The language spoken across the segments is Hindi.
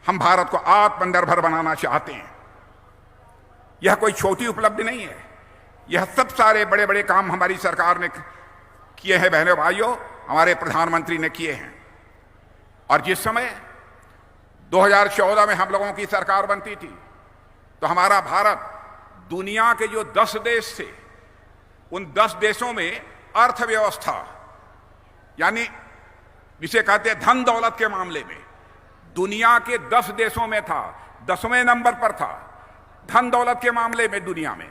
हम भारत को आत्मनिर्भर बनाना चाहते हैं। यह कोई छोटी उपलब्धि नहीं है। यह सब सारे बड़े बड़े काम हमारी सरकार ने किए हैं बहनों भाइयों, हमारे प्रधानमंत्री ने किए हैं। और जिस समय 2014 में हम लोगों की सरकार बनती थी तो हमारा भारत दुनिया के जो 10 देश थे उन 10 देशों में अर्थव्यवस्था यानी जिसे कहते हैं धन दौलत के मामले में दुनिया के 10 देशों में था, 10वें नंबर पर था धन दौलत के मामले में दुनिया में।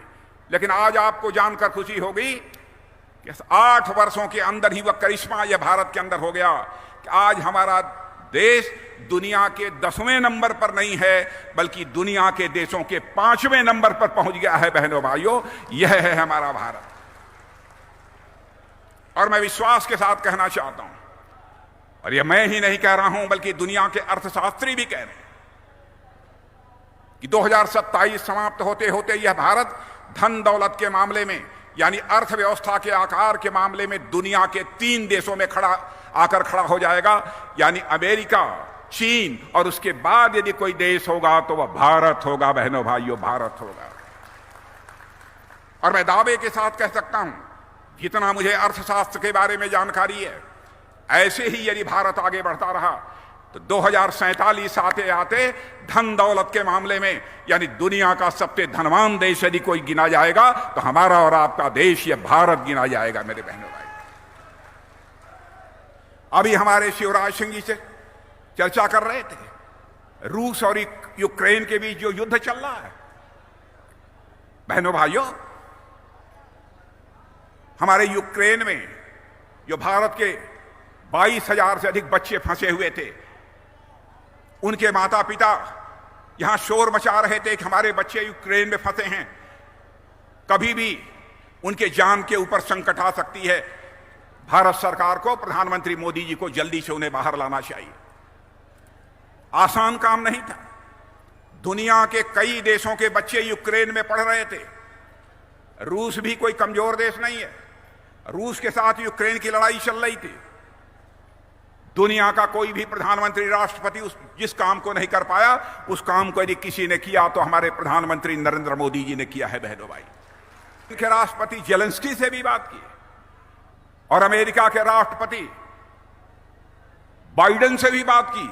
लेकिन आज आपको जानकर खुशी होगी कि 8 वर्षों के अंदर ही वह करिश्मा यह भारत के अंदर हो गया कि आज हमारा देश दुनिया के 10वें नंबर पर नहीं है बल्कि दुनिया के देशों के 5वें नंबर पर पहुंच गया है बहनों भाइयों। यह है हमारा भारत। और मैं विश्वास के साथ कहना चाहता हूं, और यह मैं ही नहीं कह रहा हूं बल्कि दुनिया के अर्थशास्त्री भी कह रहे हैं कि 2027 समाप्त होते होते यह भारत धन दौलत के मामले में यानी अर्थव्यवस्था के आकार के मामले में दुनिया के 3 देशों में आकर खड़ा हो जाएगा, यानी अमेरिका, चीन और उसके बाद यदि कोई देश होगा तो वह भारत होगा बहनों भाइयों, भारत होगा। और मैं दावे के साथ कह सकता हूं, जितना मुझे अर्थशास्त्र के बारे में जानकारी है, ऐसे ही यदि भारत आगे बढ़ता रहा तो 2047 आते आते धन दौलत के मामले में यानी दुनिया का सबसे धनवान देश यदि कोई गिना जाएगा तो हमारा और आपका देश यह भारत गिना जाएगा मेरे बहनों भाई। अभी हमारे शिवराज सिंह जी से चर्चा कर रहे थे रूस और यूक्रेन के बीच जो युद्ध चल रहा है। बहनों भाइयों, हमारे यूक्रेन में जो भारत के 22,000 से अधिक बच्चे फंसे हुए थे, उनके माता पिता यहां शोर मचा रहे थे कि हमारे बच्चे यूक्रेन में फंसे हैं, कभी भी उनके जान के ऊपर संकट आ सकती है। भारत सरकार को, प्रधानमंत्री मोदी जी को जल्दी से उन्हें बाहर लाना चाहिए। आसान काम नहीं था। दुनिया के कई देशों के बच्चे यूक्रेन में पढ़ रहे थे। रूस भी कोई कमजोर देश नहीं है। रूस के साथ यूक्रेन की लड़ाई चल रही थी। दुनिया का कोई भी प्रधानमंत्री, राष्ट्रपति जिस काम को नहीं कर पाया उस काम को यदि किसी ने किया तो हमारे प्रधानमंत्री नरेंद्र मोदी जी ने किया है बहनों भाई। उनके राष्ट्रपति जेलेंस्की से भी बात की और अमेरिका के राष्ट्रपति बाइडेन से भी बात की।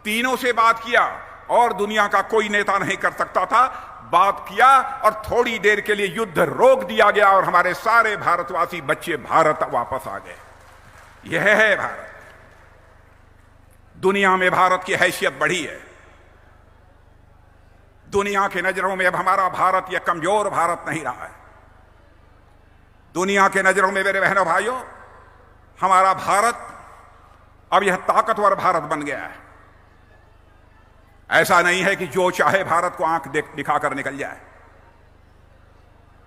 तीनों से बात किया और दुनिया का कोई नेता नहीं कर सकता था। बात किया और थोड़ी देर के लिए युद्ध रोक दिया गया और हमारे सारे भारतवासी बच्चे भारत वापस आ गए। यह है भारत। दुनिया में भारत की हैसियत बढ़ी है। दुनिया की नजरों में अब हमारा भारत यह कमजोर भारत नहीं रहा है। दुनिया के नजरों में मेरे बहनों भाइयों, हमारा भारत अब यह ताकतवर भारत बन गया है। ऐसा नहीं है कि जो चाहे भारत को आंख दिखाकर निकल जाए।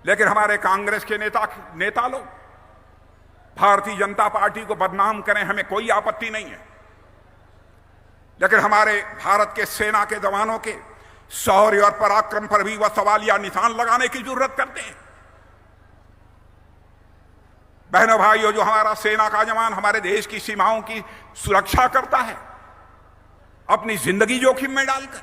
लेकिन हमारे कांग्रेस के नेता लोग भारतीय जनता पार्टी को बदनाम करें, हमें कोई आपत्ति नहीं है। लेकिन हमारे भारत के सेना के जवानों के शौर्य और पराक्रम पर भी वह सवालिया निशान लगाने की जरूरत करते हैं। बहनों भाइयों, जो हमारा सेना का जवान हमारे देश की सीमाओं की सुरक्षा करता है अपनी जिंदगी जोखिम में डालकर,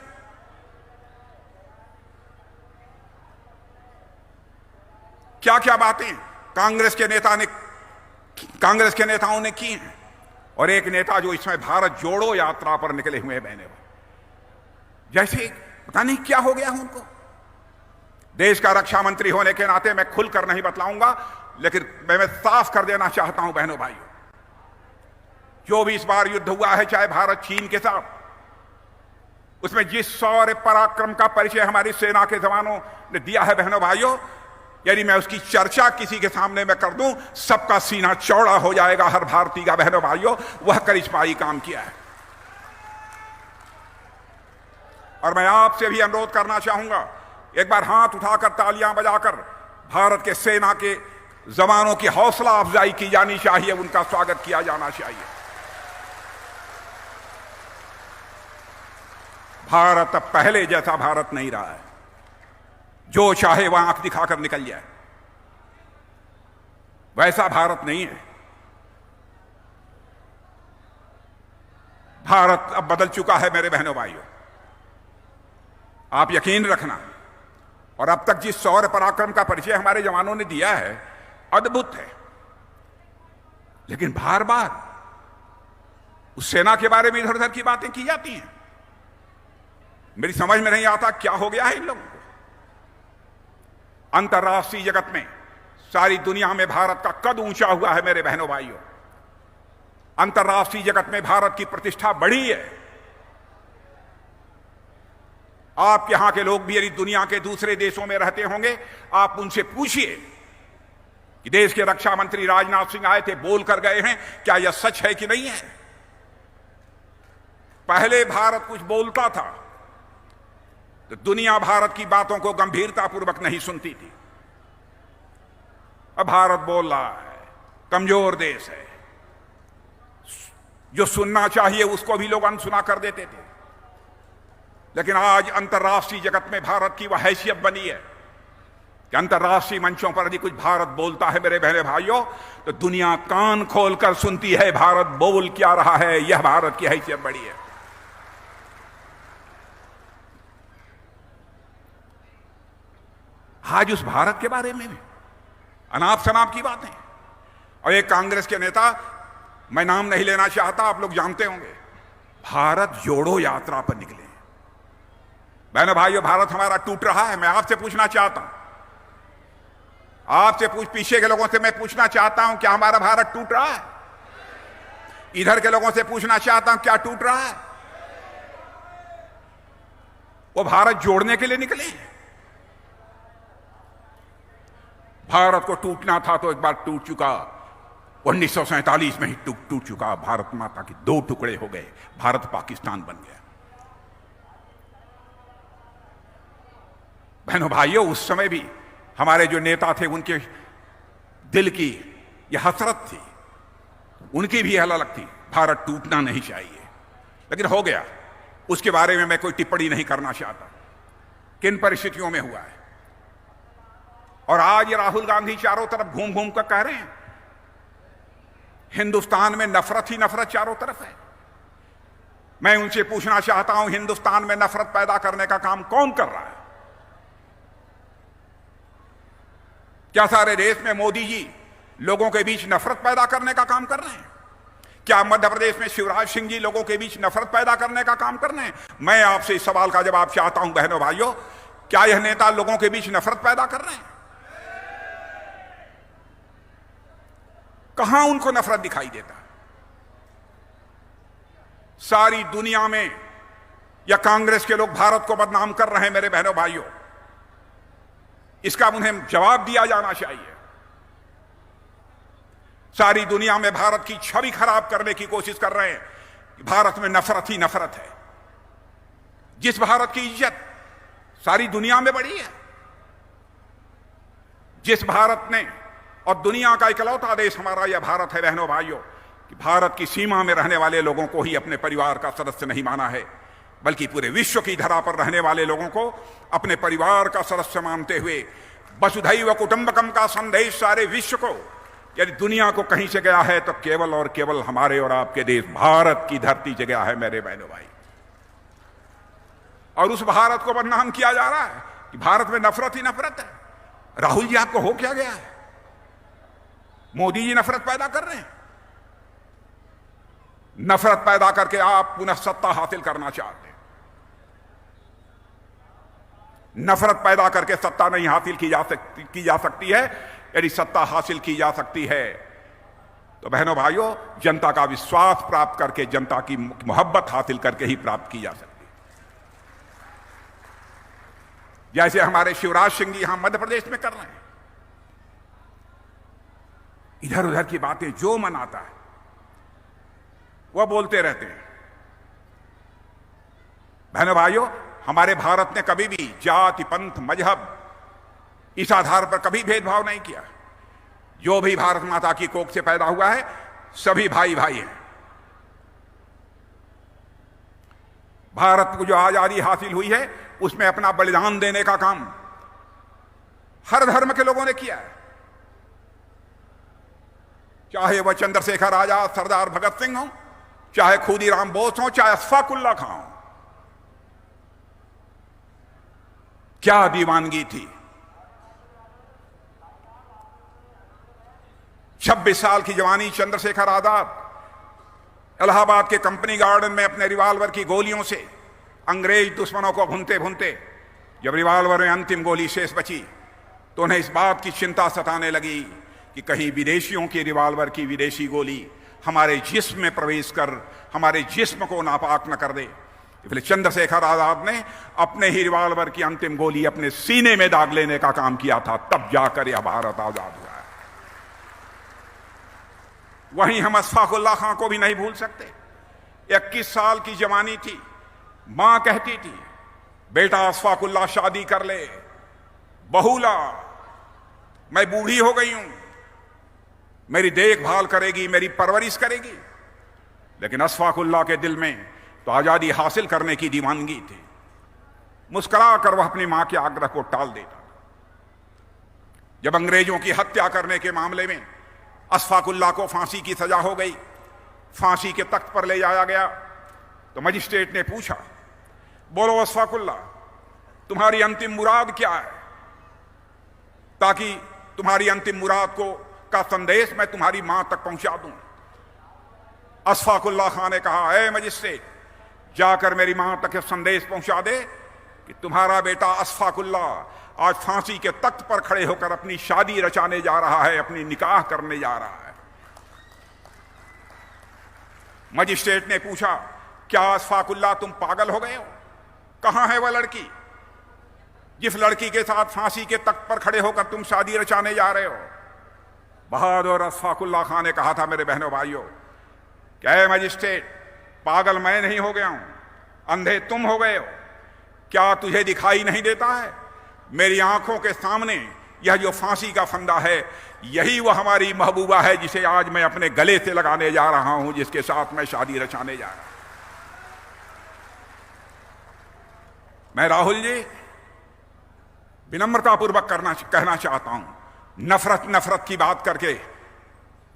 क्या क्या बातें कांग्रेस के नेताओं ने की हैं। और एक नेता जो इसमें भारत जोड़ो यात्रा पर निकले हुए हैं बहने, जैसे पता नहीं क्या हो गया उनको। देश का रक्षा मंत्री होने के नाते मैं खुलकर नहीं बतलाऊंगा, लेकिन मैं साफ कर देना चाहता हूं बहनों भाइयों, जो भी इस बार युद्ध हुआ है चाहे भारत चीन के साथ, उसमें जिस शौर्य पराक्रम का परिचय हमारी सेना के जवानों ने दिया है बहनों भाइयों, यदि मैं उसकी चर्चा किसी के सामने मैं कर दूं सबका सीना चौड़ा हो जाएगा हर भारतीय का। बहनों भाइयों, वह करिश्माई काम किया है। और मैं आपसे भी अनुरोध करना चाहूंगा, एक बार हाथ उठाकर तालियां बजाकर भारत के सेना के जवानों की हौसला अफजाई की जानी चाहिए, उनका स्वागत किया जाना चाहिए। भारत अब पहले जैसा भारत नहीं रहा है, जो चाहे वह आंख दिखाकर निकल जाए, वैसा भारत नहीं है। भारत अब बदल चुका है मेरे बहनों भाइयों। आप यकीन रखना, और अब तक जिस शौर्य पराक्रम का परिचय हमारे जवानों ने दिया है अद्भुत है। लेकिन बार बार उस सेना के बारे में इधर उधर की बातें की जाती हैं। मेरी समझ में नहीं आता क्या हो गया है इन लोगों को। अंतर्राष्ट्रीय जगत में, सारी दुनिया में भारत का कद ऊंचा हुआ है मेरे बहनों भाइयों। अंतर्राष्ट्रीय जगत में भारत की प्रतिष्ठा बढ़ी है। आप यहां के लोग भी यदि दुनिया के दूसरे देशों में रहते होंगे, आप उनसे पूछिए कि देश के रक्षा मंत्री राजनाथ सिंह आए थे, बोल कर गए हैं, क्या यह सच है कि नहीं है। पहले भारत कुछ बोलता था तो दुनिया भारत की बातों को गंभीरतापूर्वक नहीं सुनती थी। अब भारत बोल रहा है, कमजोर देश है, जो सुनना चाहिए उसको भी लोग अनसुना कर देते थे। लेकिन आज अंतर्राष्ट्रीय जगत में भारत की वह हैसियत बनी है कि अंतर्राष्ट्रीय मंचों पर यदि कुछ भारत बोलता है मेरे बहने भाइयों, तो दुनिया कान खोलकर सुनती है भारत बोल क्या रहा है। यह भारत की हैसियत बड़ी है। आज उस भारत के बारे में भी अनाप शनाप की बातें। और एक कांग्रेस के नेता, मैं नाम नहीं लेना चाहता, आप लोग जानते होंगे, भारत जोड़ो यात्रा पर निकले। बहनों भाइयों, भारत हमारा टूट रहा है। मैं आपसे पूछना चाहता हूं, आपसे पीछे के लोगों से मैं पूछना चाहता हूं, क्या हमारा भारत टूट रहा है? इधर के लोगों से पूछना चाहता हूं, क्या टूट रहा है? वो भारत जोड़ने के लिए निकले। भारत को टूटना था तो एक बार टूट चुका, 1947 में ही टूट चुका। भारत माता के दो टुकड़े हो गए, भारत पाकिस्तान बन गया। बहनों भाइयों, उस समय भी हमारे जो नेता थे, उनके दिल की यह हसरत थी, उनकी भी अलग थी, भारत टूटना नहीं चाहिए। लेकिन हो गया, उसके बारे में मैं कोई टिप्पणी नहीं करना चाहता, किन परिस्थितियों में हुआ है। और आज राहुल गांधी चारों तरफ घूम घूम कर कह रहे हैं हिंदुस्तान में नफरत ही नफरत चारों तरफ है। मैं उनसे पूछना चाहता हूं, हिंदुस्तान में नफरत पैदा करने का काम कौन कर रहा है? क्या सारे देश में मोदी जी लोगों के बीच नफरत पैदा करने का काम कर रहे हैं? क्या मध्य प्रदेश में शिवराज सिंह जी लोगों के बीच नफरत पैदा करने का काम कर रहे हैं? मैं आपसे इस सवाल का जवाब चाहता हूं बहनों भाइयों, क्या यह नेता लोगों के बीच नफरत पैदा कर रहे हैं? कहां उनको नफरत दिखाई देता? सारी दुनिया में या कांग्रेस के लोग भारत को बदनाम कर रहे हैं मेरे बहनों भाइयों, इसका उन्हें जवाब दिया जाना चाहिए। सारी दुनिया में भारत की छवि खराब करने की कोशिश कर रहे हैं कि भारत में नफरत ही नफरत है। जिस भारत की इज्जत सारी दुनिया में बढ़ी है, जिस भारत ने, और दुनिया का इकलौता देश हमारा यह भारत है बहनों भाइयों, कि भारत की सीमा में रहने वाले लोगों को ही अपने परिवार का सदस्य नहीं माना है, बल्कि पूरे विश्व की धरा पर रहने वाले लोगों को अपने परिवार का सदस्य मानते हुए वसुधैव कुटुंबकम का संदेश सारे विश्व को, यदि दुनिया को कहीं से गया है तो केवल और केवल हमारे और आपके देश भारत की धरती से गया है मेरे बहनों भाई। और उस भारत को बदनाम किया जा रहा है कि भारत में नफरत ही नफरत है। राहुल जी, आपको हो क्या गया है? मोदी जी नफरत पैदा कर रहे हैं। नफरत पैदा करके आप पुनः सत्ता हासिल करना चाहते हैं। नफरत पैदा करके सत्ता नहीं हासिल की जा सकती है। यदि सत्ता हासिल की जा सकती है तो बहनों भाइयों, जनता का विश्वास प्राप्त करके, जनता की मोहब्बत हासिल करके ही प्राप्त की जा सकती है। जैसे हमारे शिवराज सिंह जी यहां मध्य प्रदेश में कर रहे हैं। इधर उधर की बातें जो मन आता है वह बोलते रहते हैं। बहनों भाइयों, हमारे भारत ने कभी भी जाति, पंथ, मजहब इस आधार पर कभी भेदभाव नहीं किया। जो भी भारत माता की कोख से पैदा हुआ है, सभी भाई भाई हैं। भारत को जो आजादी हासिल हुई है, उसमें अपना बलिदान देने का काम हर धर्म के लोगों ने किया है। चाहे वह चंद्रशेखर आजाद, सरदार भगत सिंह हो, चाहे खुदीराम बोस हो, चाहे अशफाक उल्लाह खां हो। क्या दीवानगी थी। 26 साल की जवानी चंद्रशेखर आजाद इलाहाबाद के कंपनी गार्डन में अपने रिवाल्वर की गोलियों से अंग्रेज दुश्मनों को भूनते भूनते जब रिवाल्वर में अंतिम गोली शेष बची तो उन्हें इस बात की चिंता सताने लगी कि कहीं विदेशियों की रिवाल्वर की विदेशी गोली हमारे जिस्म में प्रवेश कर हमारे जिस्म को नापाक न कर दे। इसलिए चंद्रशेखर आजाद ने अपने ही रिवाल्वर की अंतिम गोली अपने सीने में दाग लेने का काम किया था, तब जाकर यह भारत आजाद हुआ है। वहीं हम अशफाक उल्लाह खां को भी नहीं भूल सकते। 21 साल की जवानी थी, मां कहती थी बेटा अशफाक उल्लाह शादी कर ले, बहुला, मैं बूढ़ी हो गई हूं, मेरी देखभाल करेगी, मेरी परवरिश करेगी। लेकिन अशफाक उल्लाह के दिल में तो आजादी हासिल करने की दीवानगी थी। मुस्कुरा कर वह अपनी मां के आग्रह को टाल देता। जब अंग्रेजों की हत्या करने के मामले में अशफाक उल्लाह को फांसी की सजा हो गई, फांसी के तख्त पर ले जाया गया, तो मजिस्ट्रेट ने पूछा, बोलो अशफाक उल्लाह, तुम्हारी अंतिम मुराद क्या है, ताकि तुम्हारी अंतिम मुराद का संदेश मैं तुम्हारी मां तक पहुंचा दूं। अशफाक उल्लाह खां ने कहा, ऐ मजिस्ट्रेट, जाकर मेरी मां तक संदेश पहुंचा दे कि तुम्हारा बेटा अशफाक उल्लाह आज फांसी के तख्त पर खड़े होकर अपनी शादी रचाने जा रहा है, अपनी निकाह करने जा रहा है। मजिस्ट्रेट ने पूछा, क्या अशफाक उल्लाह तुम पागल हो गए हो? कहां है वह लड़की जिस लड़की के साथ फांसी के तख्त पर खड़े होकर तुम शादी रचाने जा रहे हो? बहादुर अशफाक उल्लाह खां ने कहा था, मेरे बहनों भाइयों, क्या मजिस्ट्रेट, पागल मैं नहीं हो गया हूं, अंधे तुम हो गए हो। क्या तुझे दिखाई नहीं देता है मेरी आंखों के सामने यह जो फांसी का फंदा है, यही वह हमारी महबूबा है जिसे आज मैं अपने गले से लगाने जा रहा हूं, जिसके साथ मैं शादी रचाने जा रहा हूं। मैं राहुल जी विनम्रतापूर्वक कहना चाहता हूं, नफरत नफरत की बात करके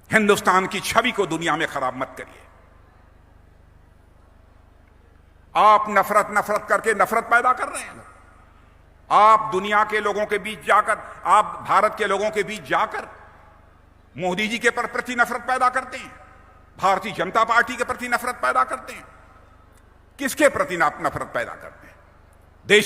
हिंदुस्तान की छवि को दुनिया में खराब मत करिए। आप नफरत करके नफरत पैदा कर रहे हैं। आप दुनिया के लोगों के बीच जाकर, आप भारत के लोगों के बीच जाकर मोदी जी के प्रति नफरत पैदा करते हैं, भारतीय जनता पार्टी के प्रति नफरत पैदा करते हैं। किसके प्रति आप नफरत पैदा करते हैं? देश